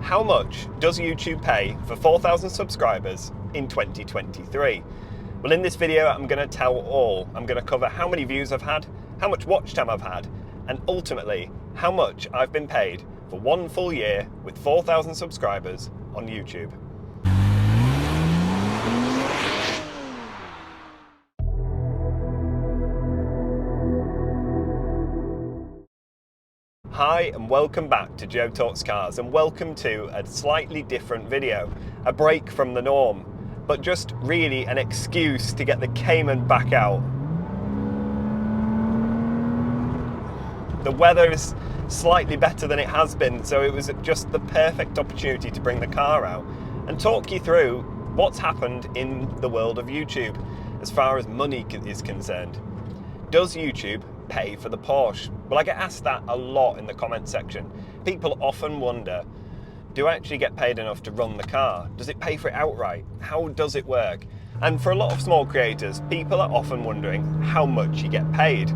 How much does YouTube pay for 4,000 subscribers in 2023? Well, in this video, I'm going to tell all. I'm going to cover how many views I've had, how much watch time I've had, and ultimately, how much I've been paid for one full year with 4,000 subscribers on YouTube. Hi and welcome back to Joe Talks Cars, and welcome to a slightly different video, a break from the norm, but just really an excuse to get the Cayman back out. The weather is slightly better than it has been, so it was just the perfect opportunity to bring the car out and talk you through what's happened in the world of YouTube as far as money is concerned. Does YouTube pay for the Porsche? Well, I get asked that a lot in the comment section. People often wonder, do I actually get paid enough to run the car? Does it pay for it outright? How does it work? And for a lot of small creators, people are often wondering how much you get paid.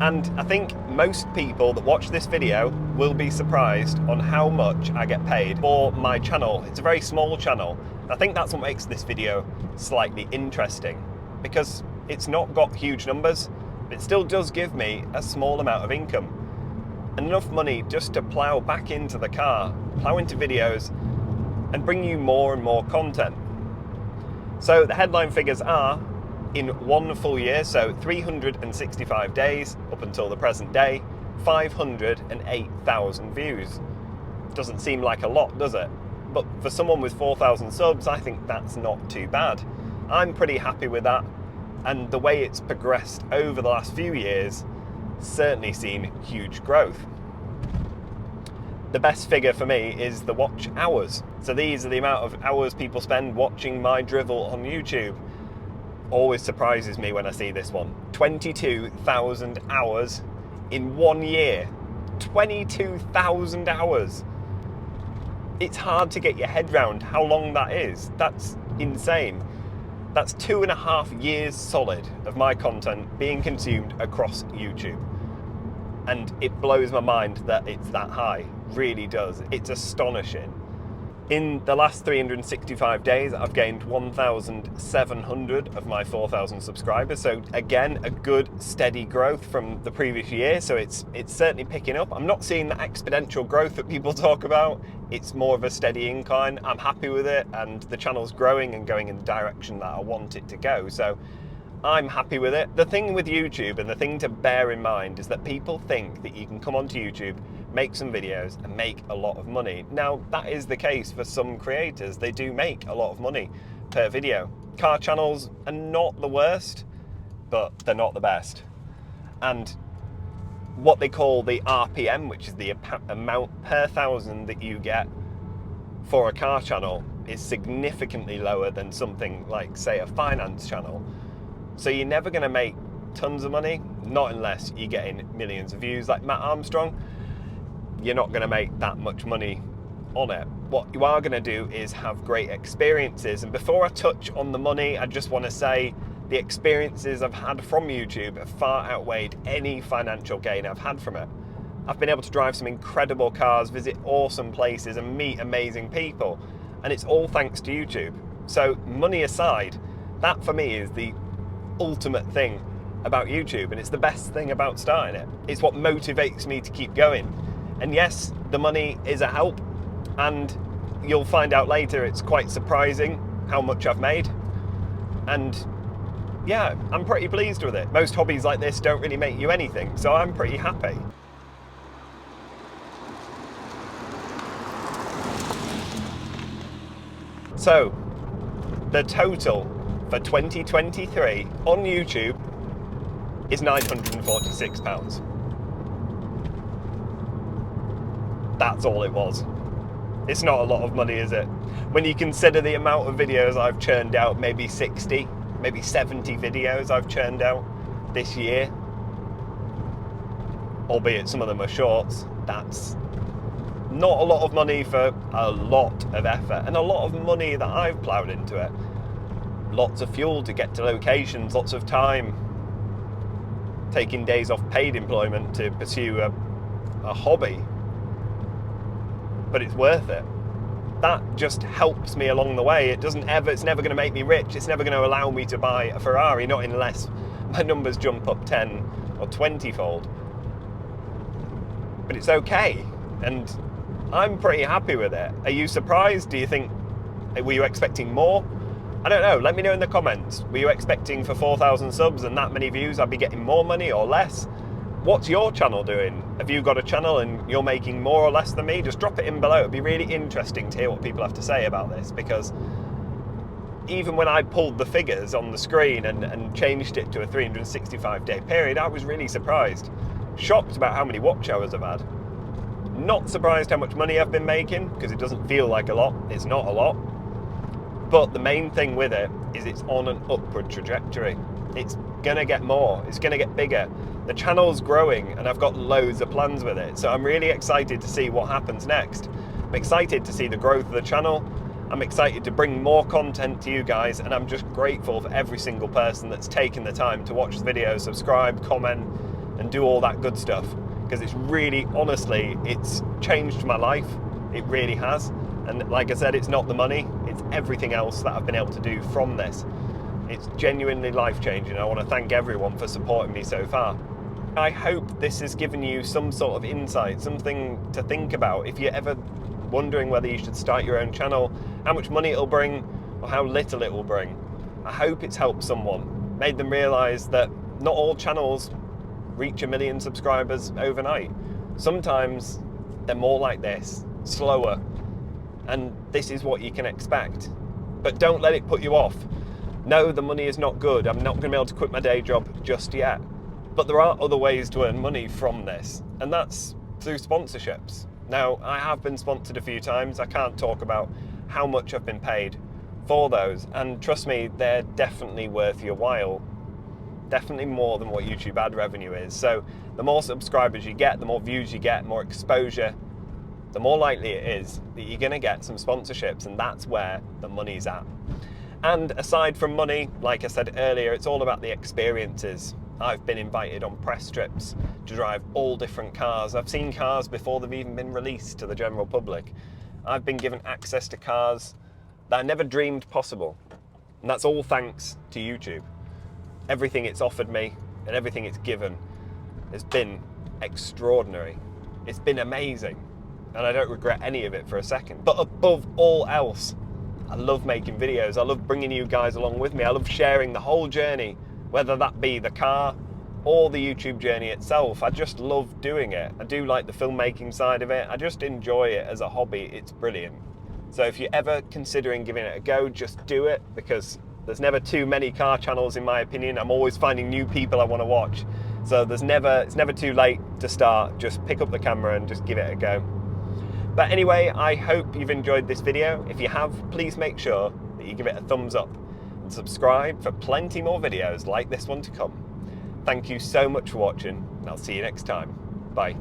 And I think most people that watch this video will be surprised on how much I get paid for my channel. It's a very small channel. I think that's what makes this video slightly interesting, because it's not got huge numbers. It still does give me a small amount of income, and enough money just to plough back into the car, plough into videos, and bring you more and more content. So the headline figures are, in one full year, so 365 days up until the present day, 508,000 views. Doesn't seem like a lot, does it? But for someone with 4,000 subs, I think that's not too bad. I'm pretty happy with that. And the way it's progressed over the last few years, certainly seen huge growth. The best figure for me is the watch hours. So these are the amount of hours people spend watching my drivel on YouTube. Always surprises me when I see this one. 22,000 hours in 1 year. 22,000 hours. It's hard to get your head round how long that is. That's insane. That's 2.5 years solid of my content being consumed across YouTube. And it blows my mind that it's that high. Really does. It's astonishing. In the last 365 days, I've gained 1,700 of my 4,000 subscribers. So again, a good steady growth from the previous year. So it's certainly picking up. I'm not seeing the exponential growth that people talk about. It's more of a steady incline. I'm happy with it, and the channel's growing and going in the direction that I want it to go. So I'm happy with it. The thing with YouTube, and the thing to bear in mind, is that people think that you can come onto YouTube, make some videos and make a lot of money. Now, that is the case for some creators. They do make a lot of money per video. Car channels are not the worst, but they're not the best. And what they call the RPM, which is the amount per thousand that you get for a car channel, is significantly lower than something like, say, a finance channel. So you're never going to make tons of money, not unless you're getting millions of views like Matt Armstrong. You're not going to make that much money on it. What you are going to do is have great experiences. And before I touch on the money, I just want to say the experiences I've had from YouTube have far outweighed any financial gain I've had from it. I've been able to drive some incredible cars, visit awesome places, and meet amazing people. And it's all thanks to YouTube. So money aside, that for me is the ultimate thing about YouTube, and it's the best thing about starting it. It's what motivates me to keep going. And yes, the money is a help, and you'll find out later it's quite surprising how much I've made. And yeah, I'm pretty pleased with it. Most hobbies like this don't really make you anything, so I'm pretty happy. So, the total for 2023 on YouTube is £946. That's all it was. It's not a lot of money, is it? When you consider the amount of videos I've churned out, maybe 60, maybe 70 videos I've churned out this year, albeit some of them are shorts, that's not a lot of money for a lot of effort, and a lot of money that I've ploughed into it. Lots of fuel to get to locations, lots of time, taking days off paid employment to pursue a hobby. But it's worth it. that just helps me along the way. It's never going to make me rich. It's never going to allow me to buy a Ferrari, not unless my numbers jump up 10 or 20-fold. But it's okay, and I'm pretty happy with it. Are you surprised? Do you think, were you expecting more? I don't know, let me know in the comments. Were you expecting for 4,000 subs and that many views I'd be getting more money or less? What's your channel doing? Have you got a channel and you're making more or less than me? Just drop it in below. It'd be really interesting to hear what people have to say about this, because even when I pulled the figures on the screen and changed it to a 365-day period, I was really surprised. Shocked about how many watch hours I've had. Not surprised how much money I've been making, because it doesn't feel like a lot. It's not a lot. But the main thing with it is it's on an upward trajectory. It's gonna get more, it's gonna get bigger. The channel's growing and I've got loads of plans with it. So I'm really excited to see what happens next. I'm excited to see the growth of the channel. I'm excited to bring more content to you guys, and I'm just grateful for every single person that's taken the time to watch the video, subscribe, comment, and do all that good stuff. Because it's really, honestly, it's changed my life. It really has. And like I said, it's not the money, it's everything else that I've been able to do from this. It's genuinely life-changing. I want to thank everyone for supporting me so far. I hope this has given you some sort of insight, something to think about. If you're ever wondering whether you should start your own channel, how much money it'll bring, or how little it will bring, I hope it's helped someone, made them realise that not all channels reach 1 million subscribers overnight. Sometimes they're more like this, slower. And this is what you can expect. But don't let it put you off. No, the money is not good. I'm not going to be able to quit my day job just yet. But there are other ways to earn money from this, and that's through sponsorships. Now, I have been sponsored a few times. I can't talk about how much I've been paid for those, and trust me, they're definitely worth your while. Definitely more than what YouTube ad revenue is. So the more subscribers you get, the more views you get, more exposure, the more likely it is that you're going to get some sponsorships, and that's where the money's at. And aside from money, like I said earlier, it's all about the experiences. I've been invited on press trips to drive all different cars. I've seen cars before they've even been released to the general public. I've been given access to cars that I never dreamed possible. And that's all thanks to YouTube. Everything it's offered me and everything it's given has been extraordinary. It's been amazing. And I don't regret any of it for a second. But above all else, I love making videos. I love bringing you guys along with me. I love sharing the whole journey, whether that be the car or the YouTube journey itself. I just love doing it. I do like the filmmaking side of it. I just enjoy it as a hobby. It's brilliant. So if you're ever considering giving it a go, just do it, because there's never too many car channels in my opinion. I'm always finding new people I want to watch. So it's never too late to start. Just pick up the camera and just give it a go. But anyway, I hope you've enjoyed this video. If you have, please make sure that you give it a thumbs up and subscribe for plenty more videos like this one to come. Thank you so much for watching, and I'll see you next time. Bye.